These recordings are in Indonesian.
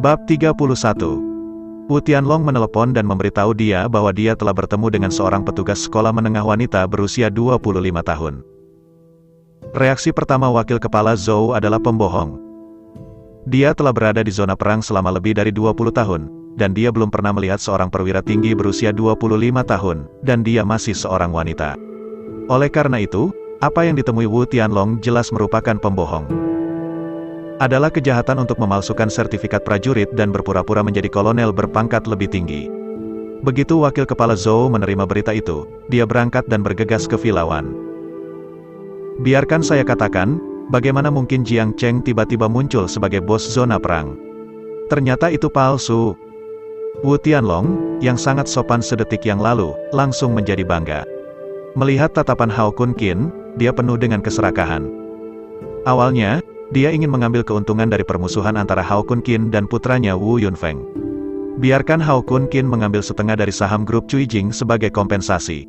Bab 31. Wu Tianlong menelepon dan memberitahu dia bahwa dia telah bertemu dengan seorang petugas sekolah menengah wanita berusia 25 tahun. Reaksi pertama wakil kepala Zhou adalah pembohong. Dia telah berada di zona perang selama lebih dari 20 tahun, dan dia belum pernah melihat seorang perwira tinggi berusia 25 tahun, dan dia masih seorang wanita. Oleh karena itu, apa yang ditemui Wu Tianlong jelas merupakan pembohong. Adalah kejahatan untuk memalsukan sertifikat prajurit dan berpura-pura menjadi kolonel berpangkat lebih tinggi. Begitu wakil kepala Zhou menerima berita itu, dia berangkat dan bergegas ke Villa Wan. Biarkan saya katakan, bagaimana mungkin Jiang Cheng tiba-tiba muncul sebagai bos zona perang? Ternyata itu palsu. Wu Tianlong, yang sangat sopan sedetik yang lalu, langsung menjadi bangga. Melihat tatapan Hao Kun Qin, dia penuh dengan keserakahan. Awalnya, dia ingin mengambil keuntungan dari permusuhan antara Hao Kun Qin dan putranya Wu Yunfeng. Biarkan Hao Kun Qin mengambil setengah dari saham grup Cuijing sebagai kompensasi.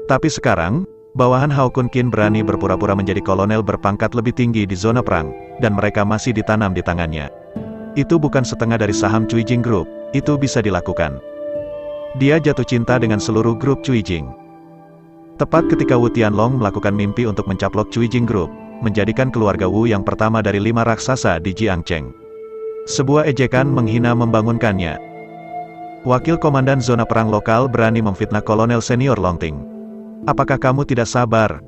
Tapi sekarang, bawahan Hao Kun Qin berani berpura-pura menjadi kolonel berpangkat lebih tinggi di zona perang, dan mereka masih ditanam di tangannya. Itu bukan setengah dari saham Cuijing Group, itu bisa dilakukan. Dia jatuh cinta dengan seluruh grup Cuijing. Tepat ketika Wu Tianlong melakukan mimpi untuk mencaplok Cuijing Group, menjadikan keluarga Wu yang pertama dari 5 raksasa di Jiangcheng. Sebuah ejekan menghina membangunkannya. Wakil komandan zona perang lokal berani memfitnah kolonel senior Longting. Apakah kamu tidak sabar?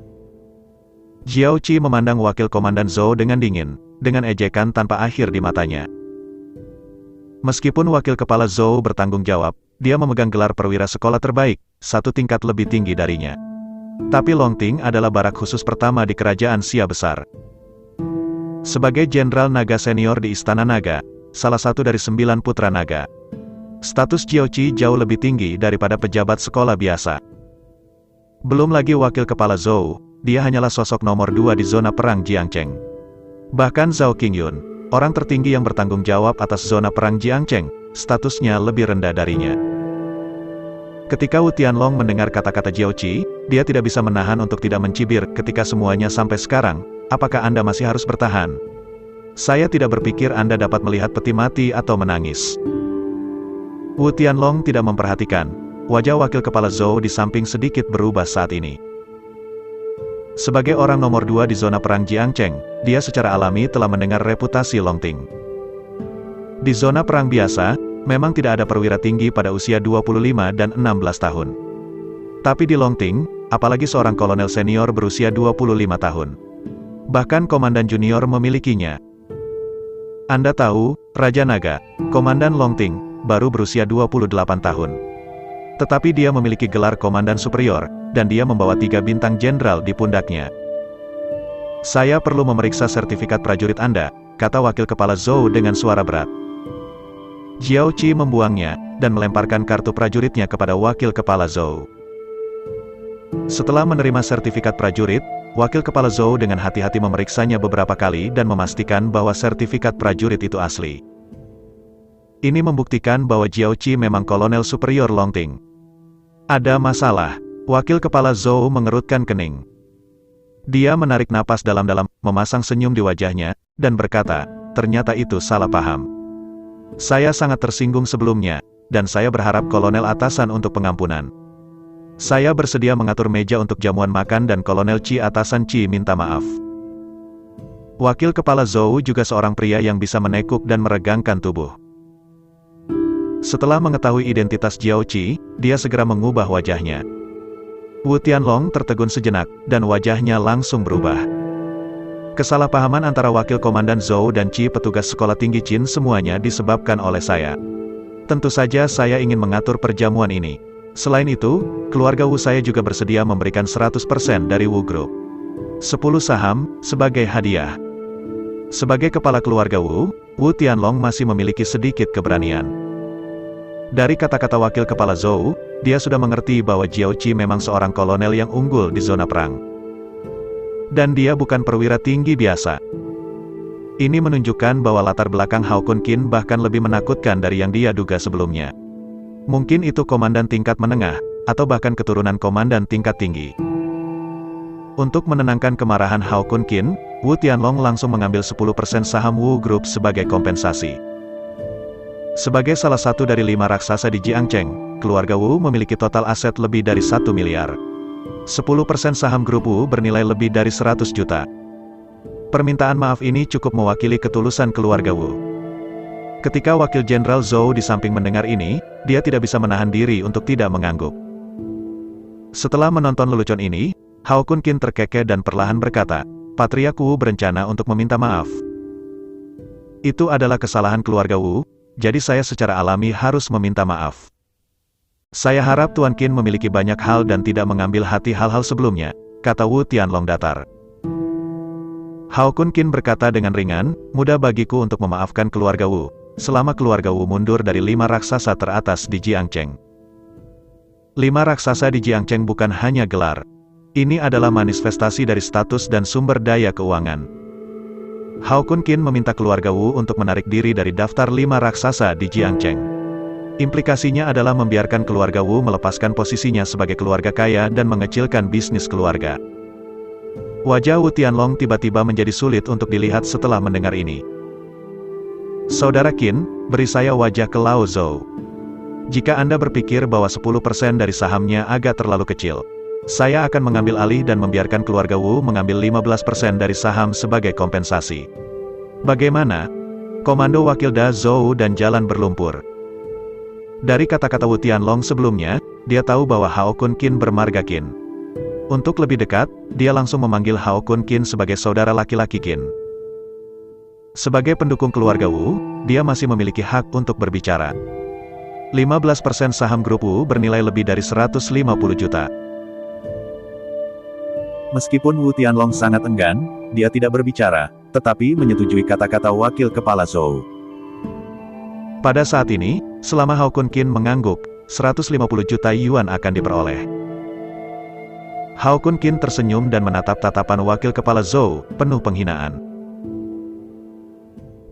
Jiao Qi memandang wakil komandan Zhou dengan dingin, dengan ejekan tanpa akhir di matanya. Meskipun wakil kepala Zhou bertanggung jawab, dia memegang gelar perwira sekolah terbaik, 1 tingkat lebih tinggi darinya. Tapi Longting adalah barak khusus pertama di kerajaan Xia besar. Sebagai jenderal naga senior di Istana Naga, salah satu dari 9 putra naga. Status Jiao Qi jauh lebih tinggi daripada pejabat sekolah biasa. Belum lagi wakil kepala Zhou, dia hanyalah sosok nomor 2 di zona perang Jiangcheng. Bahkan Zhao Qingyun, orang tertinggi yang bertanggung jawab atas zona perang Jiangcheng, statusnya lebih rendah darinya. Ketika Wu Tianlong mendengar kata-kata Jiao Qi, dia tidak bisa menahan untuk tidak mencibir. Ketika semuanya sampai sekarang, apakah Anda masih harus bertahan? Saya tidak berpikir Anda dapat melihat peti mati atau menangis. Wu Tianlong tidak memperhatikan. Wajah wakil kepala Zhou di samping sedikit berubah saat ini. Sebagai orang nomor 2 di zona perang Jiangcheng, dia secara alami telah mendengar reputasi Longting. Di zona perang biasa, memang tidak ada perwira tinggi pada usia 25 dan 16 tahun. Tapi di Longting, apalagi seorang kolonel senior berusia 25 tahun. Bahkan komandan junior memilikinya. Anda tahu, Raja Naga, Komandan Longting, baru berusia 28 tahun. Tetapi dia memiliki gelar komandan superior, dan dia membawa 3 bintang jenderal di pundaknya. Saya perlu memeriksa sertifikat prajurit Anda, kata wakil kepala Zhou dengan suara berat. Jiao Qi membuangnya, dan melemparkan kartu prajuritnya kepada wakil kepala Zhou. Setelah menerima sertifikat prajurit, wakil kepala Zhou dengan hati-hati memeriksanya beberapa kali dan memastikan bahwa sertifikat prajurit itu asli. Ini membuktikan bahwa Jiao Qi memang kolonel superior Longting. Ada masalah. Wakil kepala Zhou mengerutkan kening. Dia menarik napas dalam-dalam, memasang senyum di wajahnya, dan berkata, ternyata itu salah paham. Saya sangat tersinggung sebelumnya, dan saya berharap kolonel atasan untuk pengampunan. Saya bersedia mengatur meja untuk jamuan makan dan kolonel Qi atasan Qi minta maaf. Wakil kepala Zhou juga seorang pria yang bisa menekuk dan meregangkan tubuh. Setelah mengetahui identitas Jiao Qi, dia segera mengubah wajahnya. Wu Tianlong tertegun sejenak, dan wajahnya langsung berubah. Kesalahpahaman antara wakil komandan Zhou dan Qi petugas sekolah tinggi Qin semuanya disebabkan oleh saya. Tentu saja saya ingin mengatur perjamuan ini. Selain itu, keluarga Wu saya juga bersedia memberikan 100% dari Wu Group. 10 saham, sebagai hadiah. Sebagai kepala keluarga Wu Tianlong masih memiliki sedikit keberanian. Dari kata-kata wakil kepala Zhou, dia sudah mengerti bahwa Jiao Qi memang seorang kolonel yang unggul di zona perang. Dan dia bukan perwira tinggi biasa. Ini menunjukkan bahwa latar belakang Hao Kun Qin bahkan lebih menakutkan dari yang dia duga sebelumnya. Mungkin itu komandan tingkat menengah, atau bahkan keturunan komandan tingkat tinggi. Untuk menenangkan kemarahan Hao Kun Qin, Wu Tianlong langsung mengambil 10% saham Wu Group sebagai kompensasi. Sebagai salah satu dari 5 raksasa di Jiangcheng, keluarga Wu memiliki total aset lebih dari 1 miliar. 10% saham grup Wu bernilai lebih dari 100 juta. Permintaan maaf ini cukup mewakili ketulusan keluarga Wu. Ketika Wakil Jenderal Zhou di samping mendengar ini, dia tidak bisa menahan diri untuk tidak mengangguk. Setelah menonton lelucon ini, Hao Kunkin terkekeh dan perlahan berkata, Patriark Wu berencana untuk meminta maaf. Itu adalah kesalahan keluarga Wu, jadi saya secara alami harus meminta maaf. Saya harap Tuan Qin memiliki banyak hal dan tidak mengambil hati hal-hal sebelumnya, kata Wu Tianlong datar. Hao Kunkin berkata dengan ringan, mudah bagiku untuk memaafkan keluarga Wu, selama keluarga Wu mundur dari 5 raksasa teratas di Jiangcheng. 5 raksasa di Jiangcheng bukan hanya gelar. Ini adalah manifestasi dari status dan sumber daya keuangan. Hao Kunkin meminta keluarga Wu untuk menarik diri dari daftar 5 raksasa di Jiangcheng. Implikasinya adalah membiarkan keluarga Wu melepaskan posisinya sebagai keluarga kaya dan mengecilkan bisnis keluarga. Wajah Wu Tianlong tiba-tiba menjadi sulit untuk dilihat setelah mendengar ini. Saudara Qin, beri saya wajah ke Lao Zhou. Jika Anda berpikir bahwa 10% dari sahamnya agak terlalu kecil, saya akan mengambil alih dan membiarkan keluarga Wu mengambil 15% dari saham sebagai kompensasi. Bagaimana? Komando Wakil Da Zhou dan jalan berlumpur. Dari kata-kata Wu Tianlong sebelumnya, dia tahu bahwa Hao Kunkin bermarga Qin. Untuk lebih dekat, dia langsung memanggil Hao Kunkin sebagai saudara laki-laki Qin. Sebagai pendukung keluarga Wu, dia masih memiliki hak untuk berbicara. 15% saham grup Wu bernilai lebih dari 150 juta. Meskipun Wu Tianlong sangat enggan, dia tidak berbicara, tetapi menyetujui kata-kata wakil kepala Zhou. Pada saat ini, selama Hao Kunkin mengangguk, 150 juta yuan akan diperoleh. Hao Kunkin tersenyum dan menatap tatapan wakil kepala Zhou, penuh penghinaan.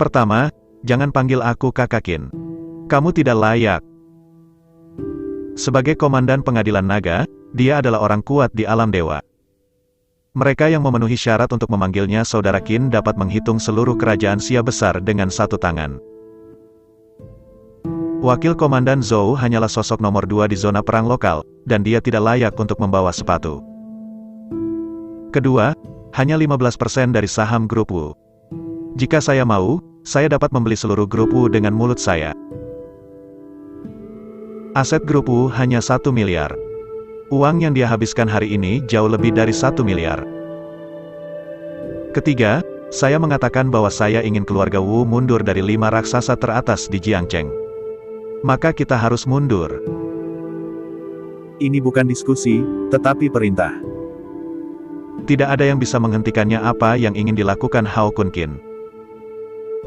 Pertama, jangan panggil aku kakak Qin. Kamu tidak layak. Sebagai komandan pengadilan naga, dia adalah orang kuat di alam dewa. Mereka yang memenuhi syarat untuk memanggilnya saudara Qin dapat menghitung seluruh kerajaan Xia besar dengan satu tangan. Wakil Komandan Zhou hanyalah sosok nomor 2 di zona perang lokal, dan dia tidak layak untuk membawa sepatu. Kedua, hanya 15% dari saham grup Wu. Jika saya mau, saya dapat membeli seluruh grup Wu dengan mulut saya. Aset grup Wu hanya 1 miliar. Uang yang dia habiskan hari ini jauh lebih dari 1 miliar. Ketiga, saya mengatakan bahwa saya ingin keluarga Wu mundur dari 5 raksasa teratas di Jiangcheng. Maka kita harus mundur. Ini bukan diskusi, tetapi perintah. Tidak ada yang bisa menghentikannya apa yang ingin dilakukan Hao Kunkin.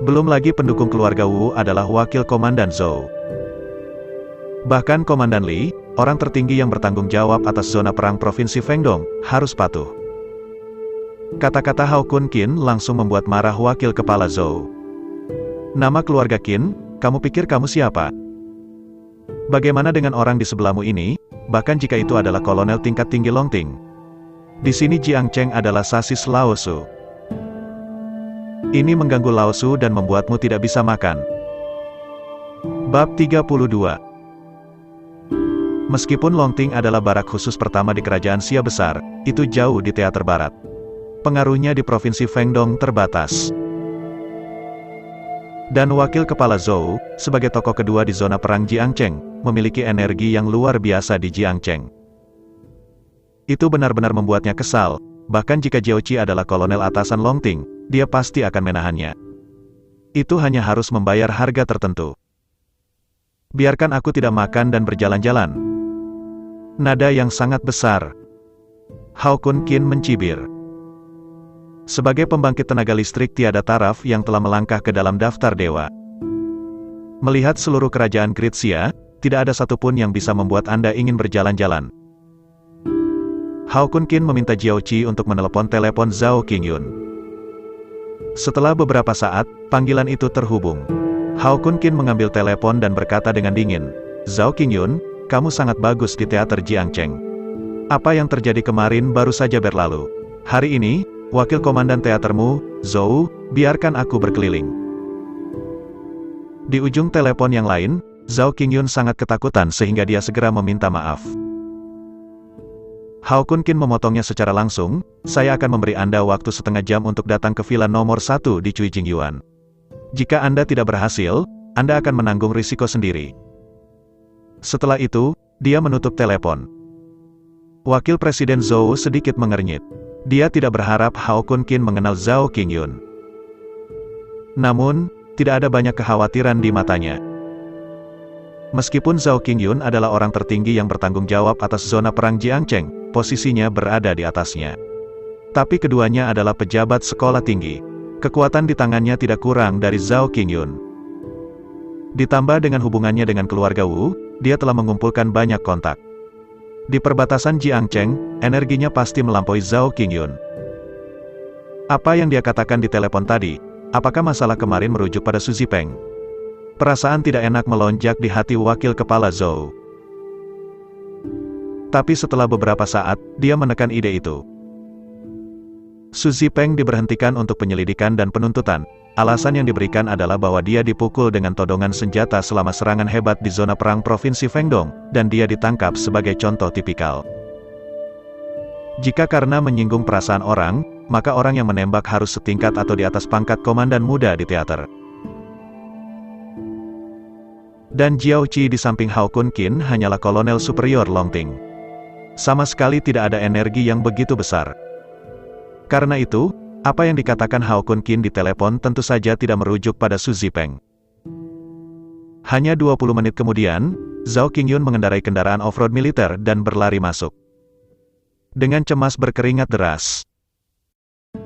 Belum lagi pendukung keluarga Wu adalah wakil komandan Zhou. Bahkan Komandan Li, orang tertinggi yang bertanggung jawab atas zona perang Provinsi Fengdong, harus patuh. Kata-kata Hao Kunkin langsung membuat marah wakil kepala Zhou. Nama keluarga Qin, kamu pikir kamu siapa? Bagaimana dengan orang di sebelahmu ini, bahkan jika itu adalah kolonel tingkat tinggi Longting? Di sini Jiangcheng adalah sasis Laosu. Ini mengganggu Laosu dan membuatmu tidak bisa makan. Bab 32. Meskipun Longting adalah barak khusus pertama di kerajaan Xia besar, itu jauh di teater barat. Pengaruhnya di Provinsi Fengdong terbatas. Dan wakil kepala Zhou, sebagai tokoh kedua di zona perang Jiangcheng, memiliki energi yang luar biasa di Jiangcheng. Itu benar-benar membuatnya kesal, bahkan jika Jiaoqi adalah kolonel atasan Longting, dia pasti akan menahannya. Itu hanya harus membayar harga tertentu. Biarkan aku tidak makan dan berjalan-jalan. Nada yang sangat besar. Hao Kunkin mencibir. Sebagai pembangkit tenaga listrik tiada taraf yang telah melangkah ke dalam daftar dewa. Melihat seluruh kerajaan Great Xia, tidak ada satupun yang bisa membuat Anda ingin berjalan-jalan. Hao Kunkin meminta Jiaoqi untuk menelepon telepon Zhao Qingyun. Setelah beberapa saat, panggilan itu terhubung. Hao Kunkin mengambil telepon dan berkata dengan dingin, Zhao Qingyun, kamu sangat bagus di teater Jiangcheng. Apa yang terjadi kemarin baru saja berlalu. Hari ini, wakil komandan teatermu, Zhou, biarkan aku berkeliling. Di ujung telepon yang lain, Zhao Qingyun sangat ketakutan sehingga dia segera meminta maaf. Hao Kun Qin memotongnya secara langsung, "Saya akan memberi Anda waktu setengah jam untuk datang ke villa nomor 1 di Cui Jingyuan. Jika Anda tidak berhasil, Anda akan menanggung risiko sendiri." Setelah itu, dia menutup telepon. Wakil Presiden Zhou sedikit mengernyit. Dia tidak berharap Hao Kun Qin mengenal Zhao Qingyun. Namun, tidak ada banyak kekhawatiran di matanya. Meskipun Zhao Qingyun adalah orang tertinggi yang bertanggung jawab atas zona perang Jiangcheng, posisinya berada di atasnya. Tapi keduanya adalah pejabat sekolah tinggi. Kekuatan di tangannya tidak kurang dari Zhao Qingyun. Ditambah dengan hubungannya dengan keluarga Wu, dia telah mengumpulkan banyak kontak. Di perbatasan Jiangcheng, energinya pasti melampaui Zhao Qingyun. Apa yang dia katakan di telepon tadi? Apakah masalah kemarin merujuk pada Su Zipeng? Perasaan tidak enak melonjak di hati wakil kepala Zhou. Tapi setelah beberapa saat, dia menekan ide itu. Su Zipeng diberhentikan untuk penyelidikan dan penuntutan. Alasan yang diberikan adalah bahwa dia dipukul dengan todongan senjata selama serangan hebat di zona perang Provinsi Fengdong, dan dia ditangkap sebagai contoh tipikal. Jika karena menyinggung perasaan orang, maka orang yang menembak harus setingkat atau di atas pangkat komandan muda di teater. Dan Jiao Qi di samping Hao Kun Qin hanyalah kolonel superior Longting. Sama sekali tidak ada energi yang begitu besar. Karena itu, apa yang dikatakan Hao Kun Qin di telepon tentu saja tidak merujuk pada Su Zipeng. Hanya 20 menit kemudian, Zhao Qingyun mengendarai kendaraan off-road militer dan berlari masuk. Dengan cemas berkeringat deras.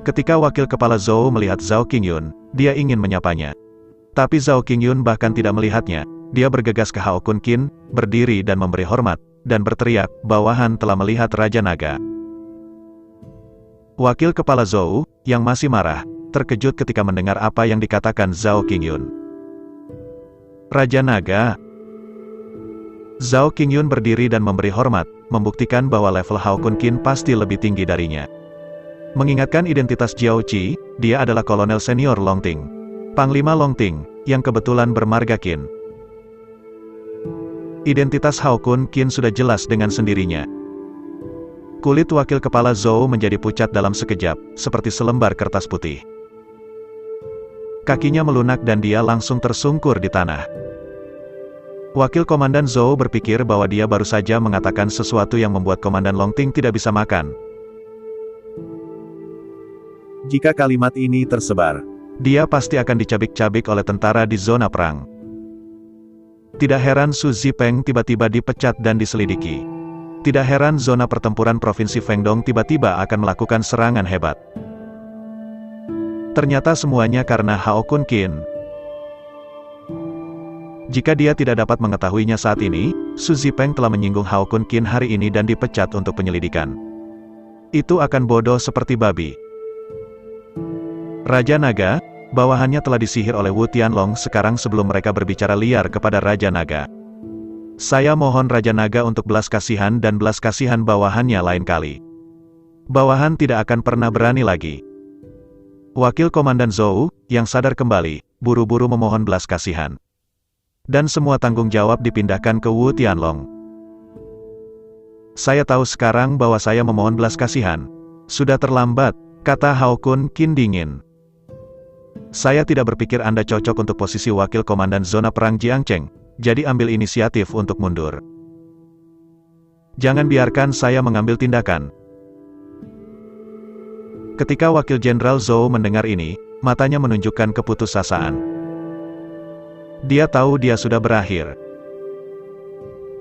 Ketika wakil kepala Zhou melihat Zhao Qingyun, dia ingin menyapanya. Tapi Zhao Qingyun bahkan tidak melihatnya. Dia bergegas ke Hao Kun Qin, berdiri dan memberi hormat, dan berteriak, "Bawahan telah melihat Raja Naga." Wakil kepala Zhou, yang masih marah, terkejut ketika mendengar apa yang dikatakan Zhao Qingyun. "Raja Naga?" Zhao Qingyun berdiri dan memberi hormat, membuktikan bahwa level Hao Kun Qin pasti lebih tinggi darinya. Mengingatkan identitas Jiao Qi, dia adalah kolonel senior Longting. Panglima Longting, yang kebetulan bermarga Qin. Identitas Hao Kun Qin sudah jelas dengan sendirinya. Kulit wakil kepala Zhou menjadi pucat dalam sekejap, seperti selembar kertas putih. Kakinya melunak dan dia langsung tersungkur di tanah. Wakil Komandan Zhou berpikir bahwa dia baru saja mengatakan sesuatu yang membuat Komandan Longting tidak bisa makan. Jika kalimat ini tersebar, dia pasti akan dicabik-cabik oleh tentara di zona perang. Tidak heran Su Zipeng tiba-tiba dipecat dan diselidiki. Tidak heran zona pertempuran Provinsi Fengdong tiba-tiba akan melakukan serangan hebat. Ternyata semuanya karena Hao Kun Qin. Jika dia tidak dapat mengetahuinya saat ini, Su Zipeng telah menyinggung Hao Kun Qin hari ini dan dipecat untuk penyelidikan. Itu akan bodoh seperti babi. Raja Naga, bawahannya telah disihir oleh Wu Tianlong sekarang sebelum mereka berbicara liar kepada Raja Naga. Saya mohon Raja Naga untuk belas kasihan dan belas kasihan bawahannya lain kali. Bawahan tidak akan pernah berani lagi. Wakil Komandan Zhou, yang sadar kembali, buru-buru memohon belas kasihan. Dan semua tanggung jawab dipindahkan ke Wu Tianlong. Saya tahu sekarang bahwa saya memohon belas kasihan. Sudah terlambat, kata Hao Kun Qin dingin. Saya tidak berpikir Anda cocok untuk posisi wakil komandan zona perang Jiangcheng, jadi ambil inisiatif untuk mundur. Jangan biarkan saya mengambil tindakan. Ketika Wakil Jenderal Zhou mendengar ini, matanya menunjukkan keputusasaan. Dia tahu dia sudah berakhir.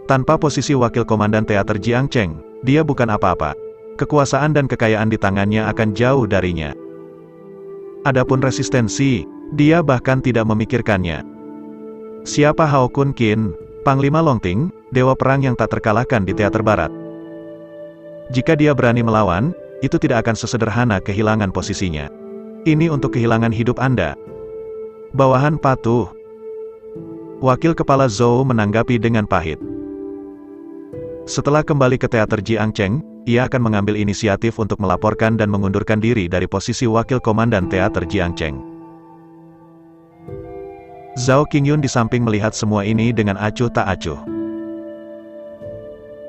Tanpa posisi wakil komandan teater Jiangcheng, dia bukan apa-apa. Kekuasaan dan kekayaan di tangannya akan jauh darinya. Adapun resistensi, dia bahkan tidak memikirkannya. Siapa Hao Kun Qin, Panglima Longting, dewa perang yang tak terkalahkan di teater barat? Jika dia berani melawan, itu tidak akan sesederhana kehilangan posisinya. Ini untuk kehilangan hidup Anda. Bawahan patuh. Wakil Kepala Zhou menanggapi dengan pahit. Setelah kembali ke teater Jiangcheng, ia akan mengambil inisiatif untuk melaporkan dan mengundurkan diri dari posisi wakil komandan teater Jiangcheng. Zhao Qingyun di samping melihat semua ini dengan acuh tak acuh.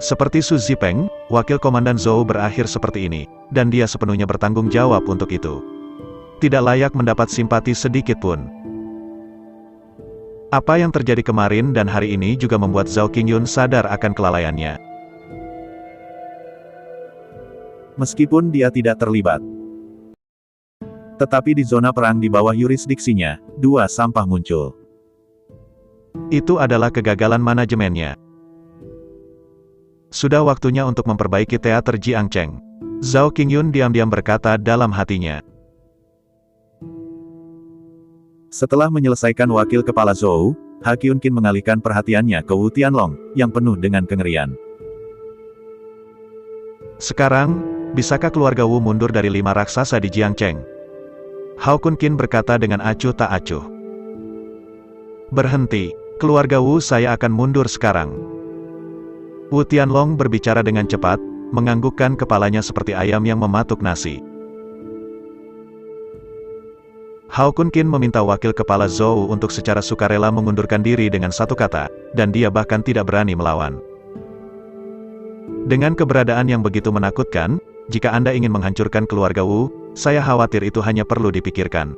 Seperti Su Zipeng, wakil komandan Zhou berakhir seperti ini, dan dia sepenuhnya bertanggung jawab untuk itu. Tidak layak mendapat simpati sedikit pun. Apa yang terjadi kemarin dan hari ini juga membuat Zhao Qingyun sadar akan kelalaiannya. Meskipun dia tidak terlibat, tetapi di zona perang di bawah yurisdiksinya, dua sampah muncul. Itu adalah kegagalan manajemennya. Sudah waktunya untuk memperbaiki teater Jiangcheng. Zhao Qingyun diam-diam berkata dalam hatinya. Setelah menyelesaikan wakil kepala Zhou, Ha Kyun-kin mengalihkan perhatiannya ke Wu Tianlong, yang penuh dengan kengerian. Sekarang, bisakah keluarga Wu mundur dari 5 raksasa di Jiangcheng? Hao Kun-kin berkata dengan acuh tak acuh. Berhenti, keluarga Wu saya akan mundur sekarang. Wu Tianlong berbicara dengan cepat, menganggukkan kepalanya seperti ayam yang mematuk nasi. Hao Kun-kin meminta wakil kepala Zhou untuk secara sukarela mengundurkan diri dengan satu kata, dan dia bahkan tidak berani melawan. Dengan keberadaan yang begitu menakutkan, jika Anda ingin menghancurkan keluarga Wu, saya khawatir itu hanya perlu dipikirkan.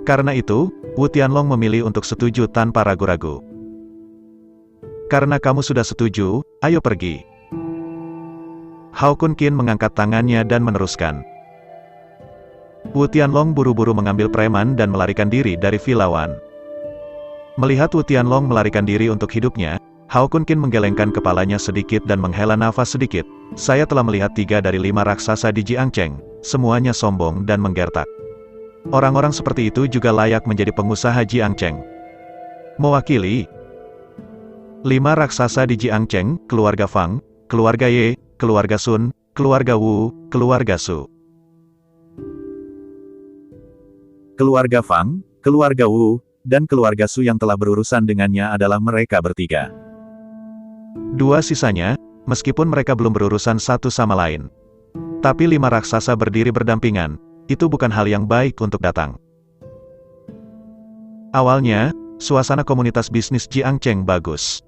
Karena itu, Wu Tianlong memilih untuk setuju tanpa ragu-ragu. Karena kamu sudah setuju, ayo pergi. Hao Kun-kin mengangkat tangannya dan meneruskan. Wu Tianlong buru-buru mengambil preman dan melarikan diri dari Villa Wan. Melihat Wu Tianlong melarikan diri untuk hidupnya, Hao Kun-kin menggelengkan kepalanya sedikit dan menghela nafas sedikit. Saya telah melihat 3 dari 5 raksasa di Jiangcheng, semuanya sombong dan menggertak. Orang-orang seperti itu juga layak menjadi pengusaha Jiangcheng. Mewakili 5 raksasa di Jiangcheng, keluarga Fang, keluarga Ye, keluarga Sun, keluarga Wu, keluarga Su. Keluarga Fang, keluarga Wu, dan keluarga Su yang telah berurusan dengannya adalah mereka bertiga. 2 sisanya, meskipun mereka belum berurusan satu sama lain. Tapi 5 raksasa berdiri berdampingan, itu bukan hal yang baik untuk datang. Awalnya, suasana komunitas bisnis Jiangcheng bagus.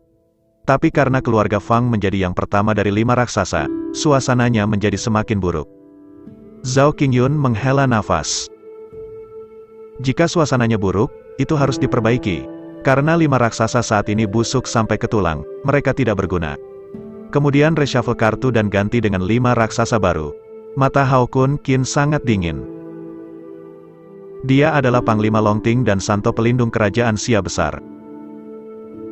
Tapi karena keluarga Fang menjadi yang pertama dari 5 raksasa, suasananya menjadi semakin buruk. Zhao Qingyun menghela nafas. Jika suasananya buruk, itu harus diperbaiki. Karena 5 raksasa saat ini busuk sampai ke tulang, mereka tidak berguna. Kemudian reshuffle kartu dan ganti dengan 5 raksasa baru. Mata Hao Kun-kin sangat dingin. Dia adalah Panglima Longting dan Santo pelindung kerajaan Xia besar.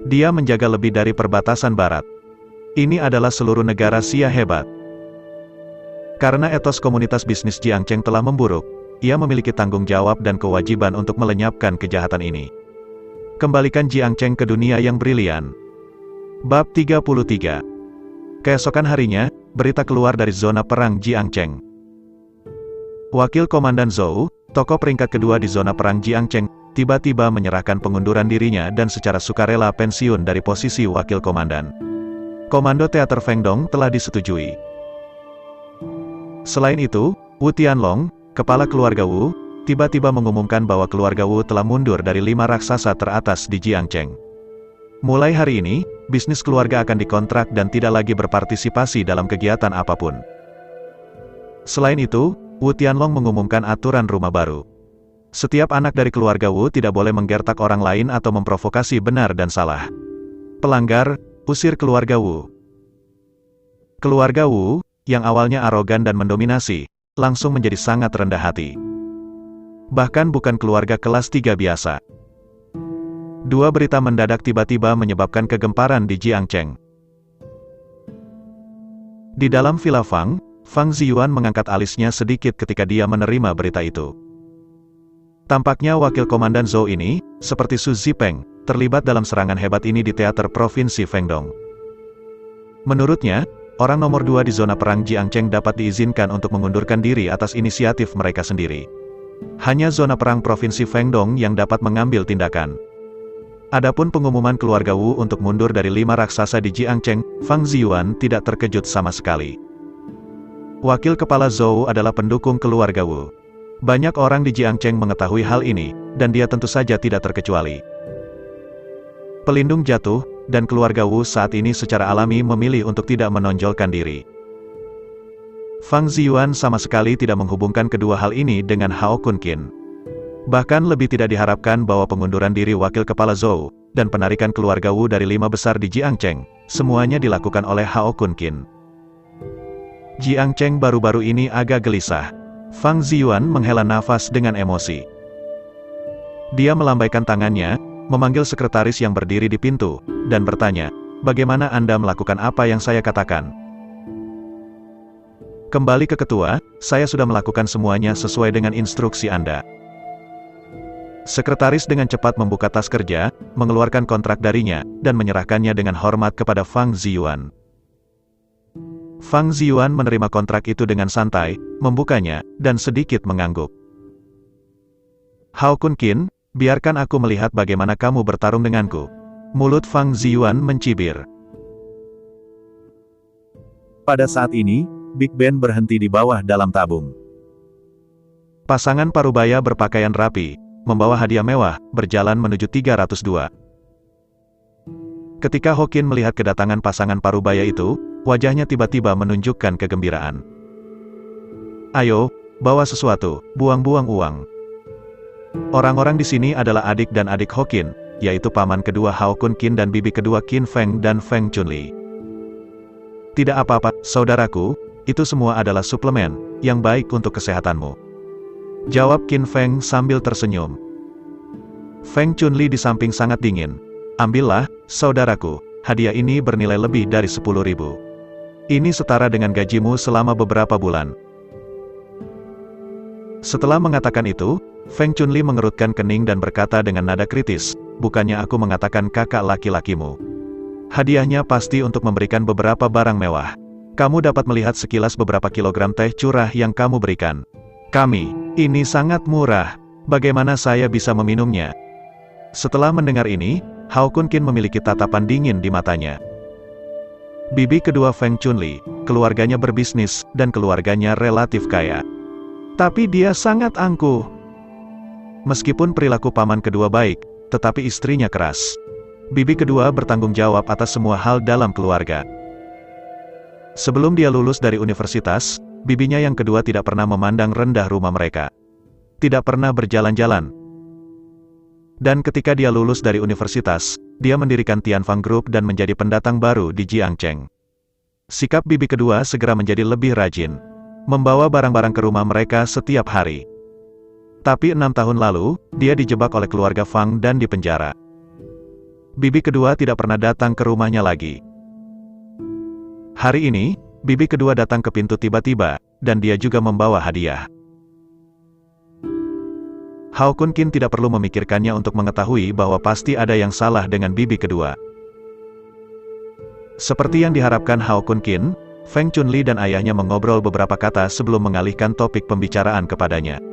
Dia menjaga lebih dari perbatasan barat. Ini adalah seluruh negara Xia hebat. Karena etos komunitas bisnis Jiangcheng telah memburuk, ia memiliki tanggung jawab dan kewajiban untuk melenyapkan kejahatan ini. Kembalikan Jiangcheng ke dunia yang brilian. Bab 33. Keesokan harinya, berita keluar dari zona perang Jiangcheng. Wakil Komandan Zhou, tokoh peringkat kedua di zona perang Jiangcheng, tiba-tiba menyerahkan pengunduran dirinya dan secara sukarela pensiun dari posisi wakil komandan. Komando teater Fengdong telah disetujui. Selain itu, Wu Tianlong, kepala keluarga Wu, tiba-tiba mengumumkan bahwa keluarga Wu telah mundur dari 5 raksasa teratas di Jiangcheng. Mulai hari ini, bisnis keluarga akan dikontrak dan tidak lagi berpartisipasi dalam kegiatan apapun. Selain itu, Wu Tianlong mengumumkan aturan rumah baru. Setiap anak dari keluarga Wu tidak boleh menggertak orang lain atau memprovokasi benar dan salah. Pelanggar, usir keluarga Wu. Keluarga Wu, yang awalnya arogan dan mendominasi, langsung menjadi sangat rendah hati. Bahkan bukan keluarga kelas 3 biasa. 2 berita mendadak tiba-tiba menyebabkan kegemparan di Jiangcheng. Di dalam Villa Fang, Fang Ziyuan mengangkat alisnya sedikit ketika dia menerima berita itu. Tampaknya wakil komandan Zhou ini, seperti Su Zipeng, terlibat dalam serangan hebat ini di teater provinsi Fengdong. Menurutnya, orang nomor 2 di zona perang Jiangcheng dapat diizinkan untuk mengundurkan diri atas inisiatif mereka sendiri. Hanya zona perang provinsi Fengdong yang dapat mengambil tindakan. Adapun pengumuman keluarga Wu untuk mundur dari 5 raksasa di Jiangcheng, Fang Ziyuan tidak terkejut sama sekali. Wakil kepala Zhou adalah pendukung keluarga Wu. Banyak orang di Jiangcheng mengetahui hal ini, dan dia tentu saja tidak terkecuali. Pelindung jatuh, dan keluarga Wu saat ini secara alami memilih untuk tidak menonjolkan diri. Fang Ziyuan sama sekali tidak menghubungkan kedua hal ini dengan Hao Kunkin. Bahkan lebih tidak diharapkan bahwa pengunduran diri wakil kepala Zhou, dan penarikan keluarga Wu dari 5 besar di Jiangcheng, semuanya dilakukan oleh Hao Kunkin. Jiangcheng baru-baru ini agak gelisah. Fang Ziyuan menghela nafas dengan emosi. Dia melambaikan tangannya, memanggil sekretaris yang berdiri di pintu, dan bertanya, "Bagaimana Anda melakukan apa yang saya katakan?" "Kembali ke ketua, saya sudah melakukan semuanya sesuai dengan instruksi Anda." Sekretaris dengan cepat membuka tas kerja, mengeluarkan kontrak darinya, dan menyerahkannya dengan hormat kepada Fang Ziyuan. Fang Ziyuan menerima kontrak itu dengan santai, membukanya, dan sedikit mengangguk. "Hao Kunkin, biarkan aku melihat bagaimana kamu bertarung denganku." Mulut Fang Ziyuan mencibir. Pada saat ini, Big Ben berhenti di bawah dalam tabung. Pasangan parubaya berpakaian rapi, membawa hadiah mewah, berjalan menuju 302. Ketika Hokin melihat kedatangan pasangan parubaya itu, wajahnya tiba-tiba menunjukkan kegembiraan. "Ayo, bawa sesuatu, buang-buang uang." Orang-orang di sini adalah adik dan adik Hokin, yaitu paman kedua Hao Kunkin dan bibi kedua Qin Feng dan Feng Chunli. "Tidak apa-apa, saudaraku, itu semua adalah suplemen, yang baik untuk kesehatanmu," jawab Qin Feng sambil tersenyum. Feng Chunli di samping sangat dingin. "Ambillah, saudaraku, hadiah ini bernilai lebih dari 10.000. Ini setara dengan gajimu selama beberapa bulan." Setelah mengatakan itu, Feng Chunli mengerutkan kening dan berkata dengan nada kritis, "Bukannya aku mengatakan kakak laki-lakimu. Hadiahnya pasti untuk memberikan beberapa barang mewah. Kamu dapat melihat sekilas beberapa kilogram teh curah yang kamu berikan kami. Ini sangat murah. Bagaimana saya bisa meminumnya?" Setelah mendengar ini, Hao Kunkin memiliki tatapan dingin di matanya. Bibi kedua Feng Chunli, keluarganya berbisnis, dan keluarganya relatif kaya. Tapi dia sangat angkuh. Meskipun perilaku paman kedua baik, tetapi istrinya keras. Bibi kedua bertanggung jawab atas semua hal dalam keluarga. Sebelum dia lulus dari universitas, bibinya yang kedua tidak pernah memandang rendah rumah mereka. Tidak pernah berjalan-jalan. Dan ketika dia lulus dari universitas, dia mendirikan Tianfang Group dan menjadi pendatang baru di Jiangcheng. Sikap bibi kedua segera menjadi lebih rajin, membawa barang-barang ke rumah mereka setiap hari. Tapi 6 tahun lalu, dia dijebak oleh keluarga Fang dan dipenjara. Bibi kedua tidak pernah datang ke rumahnya lagi. Hari ini, bibi kedua datang ke pintu tiba-tiba, dan dia juga membawa hadiah. Hao Kunkin tidak perlu memikirkannya untuk mengetahui bahwa pasti ada yang salah dengan bibi kedua. Seperti yang diharapkan Hao Kunkin, Feng Chunli dan ayahnya mengobrol beberapa kata sebelum mengalihkan topik pembicaraan kepadanya.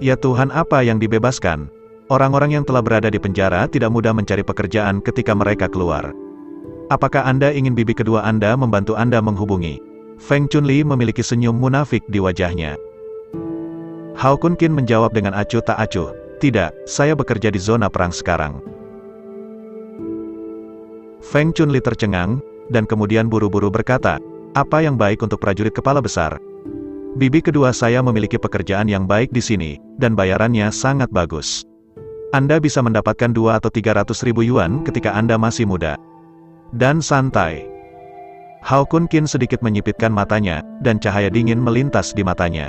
"Ya Tuhan, apa yang dibebaskan? Orang-orang yang telah berada di penjara tidak mudah mencari pekerjaan ketika mereka keluar. Apakah Anda ingin bibi kedua Anda membantu Anda menghubungi?" Feng Chunli memiliki senyum munafik di wajahnya. Hao Kunkin menjawab dengan acuh tak acuh, "Tidak, saya bekerja di zona perang sekarang." Feng Chunli tercengang, dan kemudian buru-buru berkata, "Apa yang baik untuk prajurit kepala besar? Bibi kedua saya memiliki pekerjaan yang baik di sini, dan bayarannya sangat bagus. Anda bisa mendapatkan 2 atau 300 ribu yuan ketika Anda masih muda. Dan santai." Hao Kunkin sedikit menyipitkan matanya, dan cahaya dingin melintas di matanya.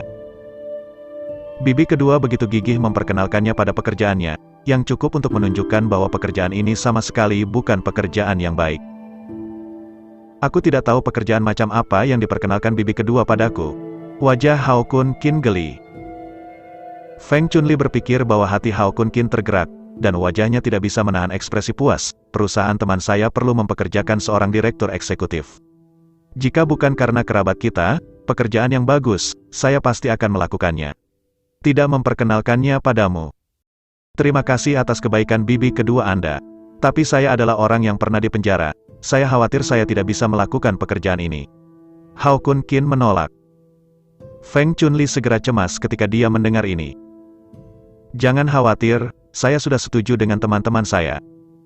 Bibi kedua begitu gigih memperkenalkannya pada pekerjaannya, yang cukup untuk menunjukkan bahwa pekerjaan ini sama sekali bukan pekerjaan yang baik. "Aku tidak tahu pekerjaan macam apa yang diperkenalkan bibi kedua padaku." Wajah Hao Kunkin geli. Feng Chunli berpikir bahwa hati Hao Kunkin tergerak, dan wajahnya tidak bisa menahan ekspresi puas. "Perusahaan teman saya perlu mempekerjakan seorang direktur eksekutif. Jika bukan karena kerabat kita, pekerjaan yang bagus, saya pasti akan melakukannya. Tidak memperkenalkannya padamu. Terima kasih atas kebaikan bibi kedua Anda. Tapi saya adalah orang yang pernah dipenjara. Saya khawatir saya tidak bisa melakukan pekerjaan ini." Hao Kunkin menolak. Feng Chunli segera cemas ketika dia mendengar ini. "Jangan khawatir, saya sudah setuju dengan teman-teman saya.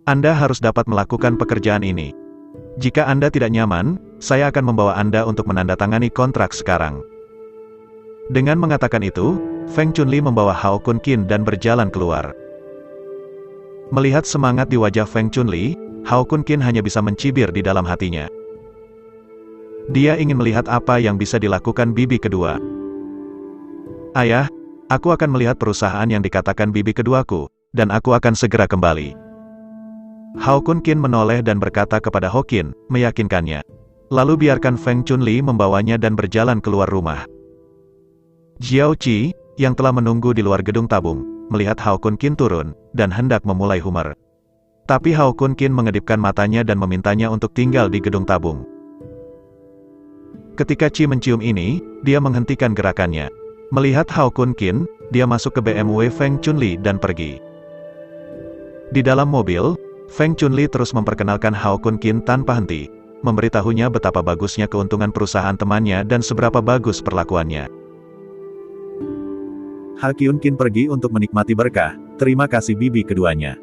Anda harus dapat melakukan pekerjaan ini. Jika Anda tidak nyaman, saya akan membawa Anda untuk menandatangani kontrak sekarang. Dengan mengatakan itu, Feng Chunli membawa Hao Kun Qin dan berjalan keluar. Melihat semangat di wajah Feng Chunli, Hao Kun Qin hanya bisa mencibir di dalam hatinya. Dia ingin melihat apa yang bisa dilakukan bibi kedua. Ayah, aku akan melihat perusahaan yang dikatakan bibi keduaku, dan aku akan segera kembali. Hao Kun Qin menoleh dan berkata kepada Ho Qin, meyakinkannya. Lalu biarkan Feng Chunli membawanya dan berjalan keluar rumah. Jiao Qi, yang telah menunggu di luar gedung tabung, melihat Hao Kun Qin turun, dan hendak memulai humor. Tapi Hao Kun Qin mengedipkan matanya dan memintanya untuk tinggal di gedung tabung. Ketika Qi mencium ini, dia menghentikan gerakannya. Melihat Hao Kun Qin, dia masuk ke BMW Feng Chunli dan pergi. Di dalam mobil, Feng Chunli terus memperkenalkan Hao Kun Qin tanpa henti, memberitahunya betapa bagusnya keuntungan perusahaan temannya dan seberapa bagus perlakuannya. Hakyun Qin pergi untuk menikmati berkah, terima kasih bibi keduanya.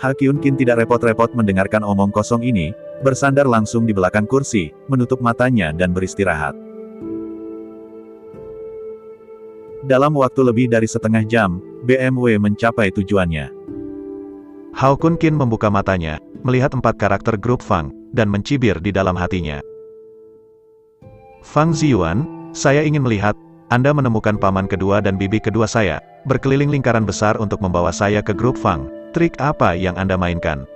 Hakyun Qin tidak repot-repot mendengarkan omong kosong ini, bersandar langsung di belakang kursi, menutup matanya dan beristirahat. Dalam waktu lebih dari setengah jam, BMW mencapai tujuannya. Hao Kun Qin membuka matanya, melihat 4 karakter grup Fang, dan mencibir di dalam hatinya. Fang Ziyuan, saya ingin melihat, Anda menemukan paman kedua dan bibi kedua saya, berkeliling lingkaran besar untuk membawa saya ke grup Fang. Trik apa yang Anda mainkan?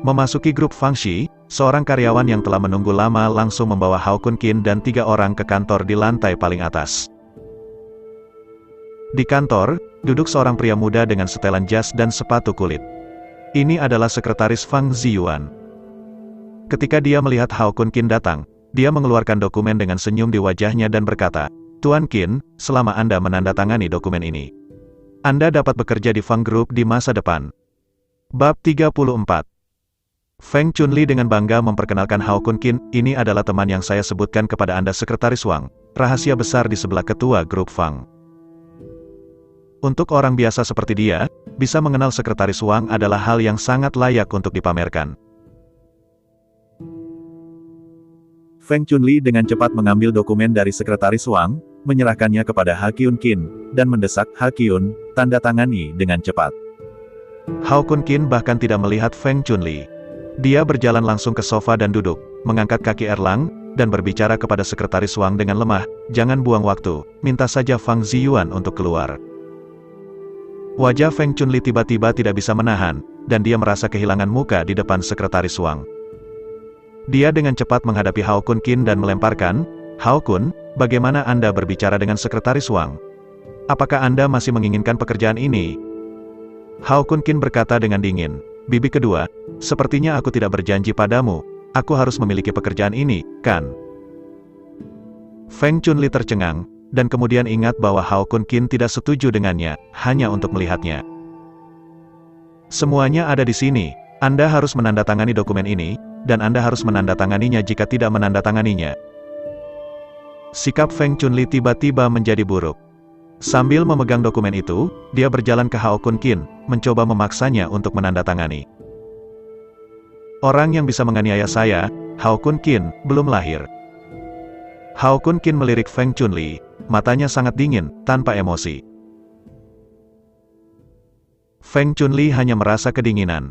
Memasuki grup Fang Shi, seorang karyawan yang telah menunggu lama langsung membawa Hao Kun Qin dan 3 orang ke kantor di lantai paling atas. Di kantor, duduk seorang pria muda dengan setelan jas dan sepatu kulit. Ini adalah sekretaris Fang Ziyuan. Ketika dia melihat Hao Kun Qin datang, dia mengeluarkan dokumen dengan senyum di wajahnya dan berkata, Tuan Qin, selama Anda menandatangani dokumen ini, Anda dapat bekerja di Fang Group di masa depan. Bab 34. Feng Chunli dengan bangga memperkenalkan Hao Kun Qin, ini adalah teman yang saya sebutkan kepada Anda Sekretaris Wang, rahasia besar di sebelah ketua grup Fang. Untuk orang biasa seperti dia, bisa mengenal Sekretaris Wang adalah hal yang sangat layak untuk dipamerkan. Feng Chunli dengan cepat mengambil dokumen dari Sekretaris Wang, menyerahkannya kepada Hakyun Qin, dan mendesak Hakyun, tanda tangani dengan cepat. Hao Kun Qin bahkan tidak melihat Feng Chunli. Dia berjalan langsung ke sofa dan duduk, mengangkat kaki erlang, dan berbicara kepada Sekretaris Wang dengan lemah, jangan buang waktu, minta saja Fang Ziyuan untuk keluar. Wajah Feng Chunli tiba-tiba tidak bisa menahan, dan dia merasa kehilangan muka di depan Sekretaris Wang. Dia dengan cepat menghadapi Hao Kun Qin dan melemparkan, Hao Kun, bagaimana Anda berbicara dengan Sekretaris Wang? Apakah Anda masih menginginkan pekerjaan ini? Hao Kun Qin berkata dengan dingin, bibi kedua, sepertinya aku tidak berjanji padamu, aku harus memiliki pekerjaan ini, kan? Feng Chunli tercengang, dan kemudian ingat bahwa Hao Kun Qin tidak setuju dengannya, hanya untuk melihatnya. Semuanya ada di sini, Anda harus menandatangani dokumen ini, dan Anda harus menandatanganinya jika tidak menandatanganinya. Sikap Feng Chunli tiba-tiba menjadi buruk. Sambil memegang dokumen itu, dia berjalan ke Hao Kun Qin, mencoba memaksanya untuk menandatangani. Orang yang bisa menganiaya saya, Hao Kun Qin, belum lahir. Hao Kun Qin melirik Feng Chunli, matanya sangat dingin, tanpa emosi. Feng Chunli hanya merasa kedinginan.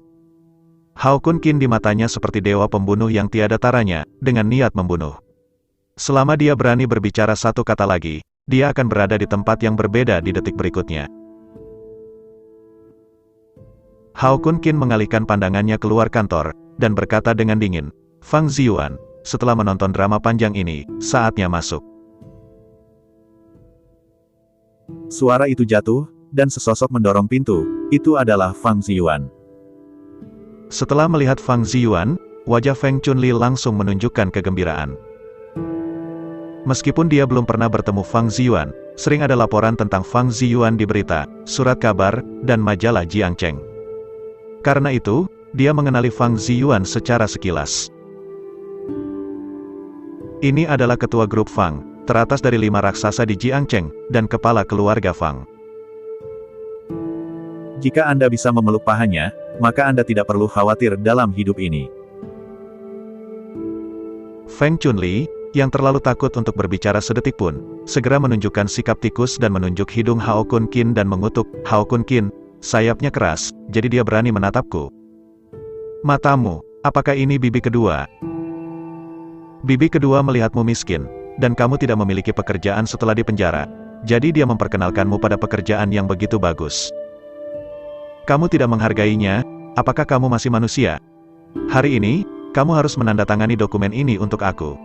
Hao Kun Qin di matanya seperti dewa pembunuh yang tiada taranya, dengan niat membunuh. Selama dia berani berbicara satu kata lagi, dia akan berada di tempat yang berbeda di detik berikutnya. Hao Kun Qin mengalihkan pandangannya keluar kantor, dan berkata dengan dingin, Fang Ziyuan, setelah menonton drama panjang ini, saatnya masuk. Suara itu jatuh, dan sesosok mendorong pintu, itu adalah Fang Ziyuan. Setelah melihat Fang Ziyuan, wajah Feng Chunli langsung menunjukkan kegembiraan. Meskipun dia belum pernah bertemu Fang Ziyuan, sering ada laporan tentang Fang Ziyuan di berita, surat kabar, dan majalah Jiangcheng. Karena itu, dia mengenali Fang Ziyuan secara sekilas. Ini adalah ketua grup Fang, teratas dari 5 raksasa di Jiangcheng, dan kepala keluarga Fang. Jika Anda bisa memeluk pahanya, maka Anda tidak perlu khawatir dalam hidup ini. Feng Chunli, yang terlalu takut untuk berbicara sedetik pun, segera menunjukkan sikap tikus dan menunjuk hidung Hao Kun Qin dan mengutuk. Hao Kun Qin, sayapnya keras, jadi dia berani menatapku. Matamu, apakah ini bibi kedua? Bibi kedua melihatmu miskin, dan kamu tidak memiliki pekerjaan setelah di penjara, jadi dia memperkenalkanmu pada pekerjaan yang begitu bagus. Kamu tidak menghargainya, apakah kamu masih manusia? Hari ini, kamu harus menandatangani dokumen ini untuk aku.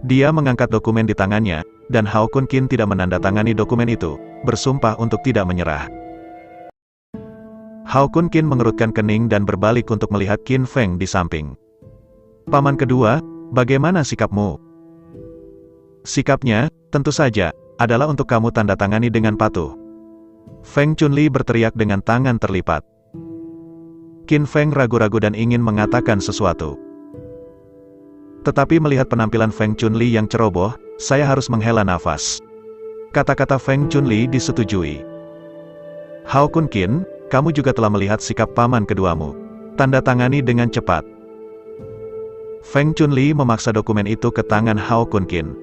Dia mengangkat dokumen di tangannya, dan Hao Kun Qin tidak menandatangani dokumen itu, bersumpah untuk tidak menyerah. Hao Kun Qin mengerutkan kening dan berbalik untuk melihat Qin Feng di samping. Paman kedua, bagaimana sikapmu? Sikapnya, tentu saja, adalah untuk kamu tanda tangani dengan patuh. Feng Chunli berteriak dengan tangan terlipat. Qin Feng ragu-ragu dan ingin mengatakan sesuatu. Tetapi melihat penampilan Feng Chunli yang ceroboh, saya harus menghela nafas. Kata-kata Feng Chunli disetujui. Hao Kun Qin, kamu juga telah melihat sikap paman keduamu. Tanda tangani dengan cepat. Feng Chunli memaksa dokumen itu ke tangan Hao Kun Qin.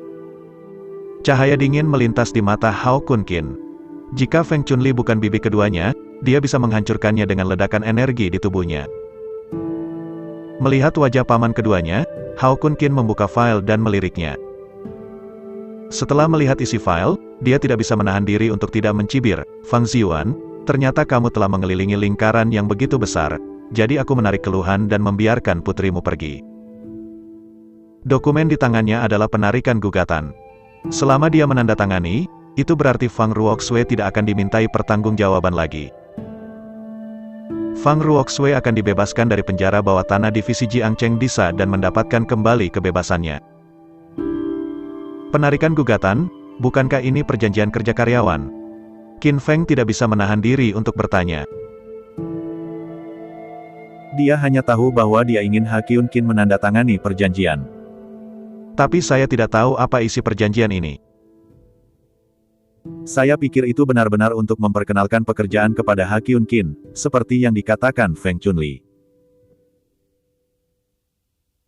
Cahaya dingin melintas di mata Hao Kun Qin. Jika Feng Chunli bukan bibi keduanya, dia bisa menghancurkannya dengan ledakan energi di tubuhnya. Melihat wajah paman keduanya, Hao Kun Qin membuka file dan meliriknya. Setelah melihat isi file, dia tidak bisa menahan diri untuk tidak mencibir. Fang Ziyuan, ternyata kamu telah mengelilingi lingkaran yang begitu besar, jadi aku menarik keluhan dan membiarkan putrimu pergi. Dokumen di tangannya adalah penarikan gugatan. Selama dia menandatangani, itu berarti Fang Ruoxue tidak akan dimintai pertanggungjawaban lagi. Fang Ruoxue akan dibebaskan dari penjara bawah tanah divisi Jiangcheng Disa dan mendapatkan kembali kebebasannya. Penarikan gugatan, bukankah ini perjanjian kerja karyawan? Qin Feng tidak bisa menahan diri untuk bertanya. Dia hanya tahu bahwa dia ingin Hakyun Qin menandatangani perjanjian. Tapi saya tidak tahu apa isi perjanjian ini. Saya pikir itu benar-benar untuk memperkenalkan pekerjaan kepada Hakyun Qin, seperti yang dikatakan Feng Chunli.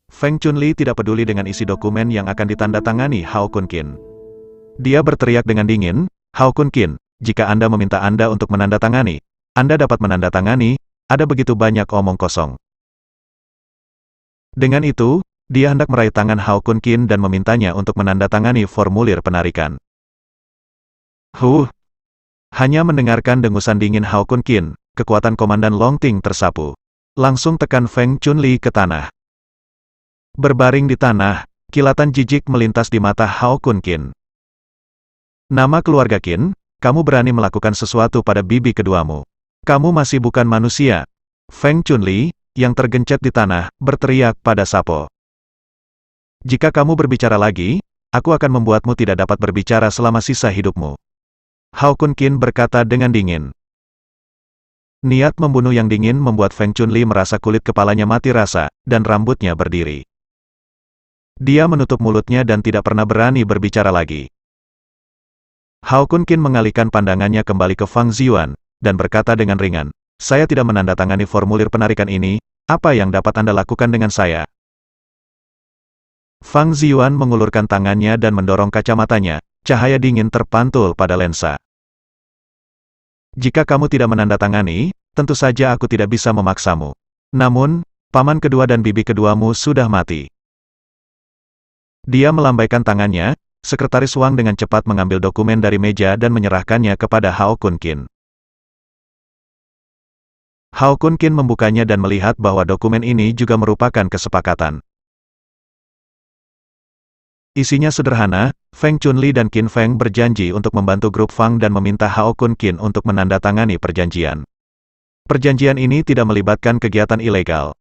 Feng Chunli tidak peduli dengan isi dokumen yang akan ditandatangani Hao Kun Qin. Dia berteriak dengan dingin, Hao Kun Qin, jika Anda meminta Anda untuk menandatangani, Anda dapat menandatangani, ada begitu banyak omong kosong. Dengan itu, dia hendak meraih tangan Hao Kun Qin dan memintanya untuk menandatangani formulir penarikan. Hanya mendengarkan dengusan dingin Hao Kun Qin, kekuatan Komandan Longting tersapu. Langsung tekan Feng Chunli ke tanah. Berbaring di tanah, kilatan jijik melintas di mata Hao Kun Qin. Nama keluarga Qin, kamu berani melakukan sesuatu pada bibi keduamu. Kamu masih bukan manusia. Feng Chunli, yang tergencet di tanah, berteriak pada Sapo. Jika kamu berbicara lagi, aku akan membuatmu tidak dapat berbicara selama sisa hidupmu. Hao Kun Qin berkata dengan dingin. Niat membunuh yang dingin membuat Feng Chunli merasa kulit kepalanya mati rasa, dan rambutnya berdiri. Dia menutup mulutnya dan tidak pernah berani berbicara lagi. Hao Kun Qin mengalihkan pandangannya kembali ke Fang Ziyuan, dan berkata dengan ringan, saya tidak menandatangani formulir penarikan ini, apa yang dapat Anda lakukan dengan saya? Fang Ziyuan mengulurkan tangannya dan mendorong kacamatanya. Cahaya dingin terpantul pada lensa. Jika kamu tidak menandatangani, tentu saja aku tidak bisa memaksamu. Namun, paman kedua dan bibi keduamu sudah mati. Dia melambaikan tangannya, Sekretaris Wang dengan cepat mengambil dokumen dari meja dan menyerahkannya kepada Hao Kun Qin. Hao Kun Qin membukanya dan melihat bahwa dokumen ini juga merupakan kesepakatan. Isinya sederhana, Feng Chunli dan Qin Feng berjanji untuk membantu grup Fang dan meminta Hao Kun Qin untuk menandatangani perjanjian. Perjanjian ini tidak melibatkan kegiatan ilegal.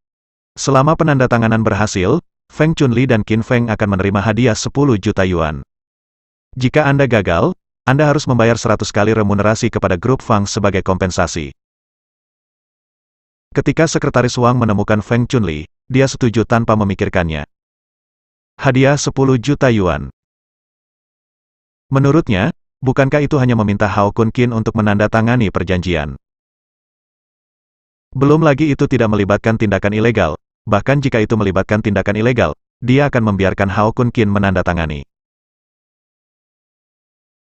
Selama penandatanganan berhasil, Feng Chunli dan Qin Feng akan menerima hadiah 10 juta yuan. Jika Anda gagal, Anda harus membayar 100 kali remunerasi kepada grup Fang sebagai kompensasi. Ketika Sekretaris Wang menemukan Feng Chunli, dia setuju tanpa memikirkannya. Hadiah 10 juta yuan. Menurutnya, bukankah itu hanya meminta Hao Kun Qin untuk menandatangani perjanjian? Belum lagi itu tidak melibatkan tindakan ilegal, bahkan jika itu melibatkan tindakan ilegal, dia akan membiarkan Hao Kun Qin menandatangani.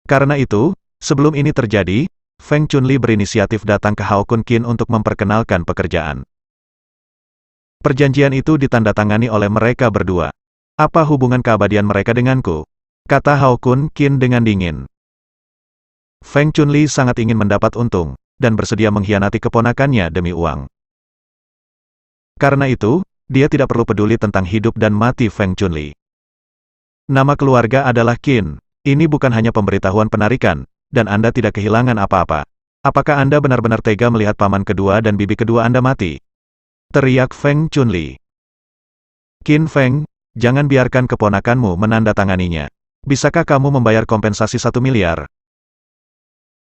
Karena itu, sebelum ini terjadi, Feng Chunli berinisiatif datang ke Hao Kun Qin untuk memperkenalkan pekerjaan. Perjanjian itu ditandatangani oleh mereka berdua. Apa hubungan keabadian mereka denganku? Kata Hao Kun Qin dengan dingin. Feng Chunli sangat ingin mendapat untung, dan bersedia mengkhianati keponakannya demi uang. Karena itu, dia tidak perlu peduli tentang hidup dan mati Feng Chunli. Nama keluarga adalah Qin. Ini bukan hanya pemberitahuan penarikan, dan Anda tidak kehilangan apa-apa. Apakah Anda benar-benar tega melihat paman kedua dan bibi kedua Anda mati? Teriak Feng Chunli. Qin Feng, jangan biarkan keponakanmu menandatanganinya. Bisakah kamu membayar kompensasi 1 miliar?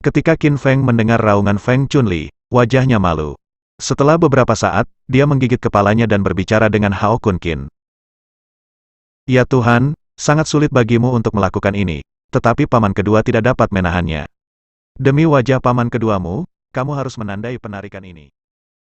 Ketika Qin Feng mendengar raungan Feng Chunli, wajahnya malu. Setelah beberapa saat, dia menggigit kepalanya dan berbicara dengan Hao Kun Qin. Ya Tuhan, sangat sulit bagimu untuk melakukan ini, tetapi paman kedua tidak dapat menahannya. Demi wajah paman keduamu, kamu harus menandai penarikan ini.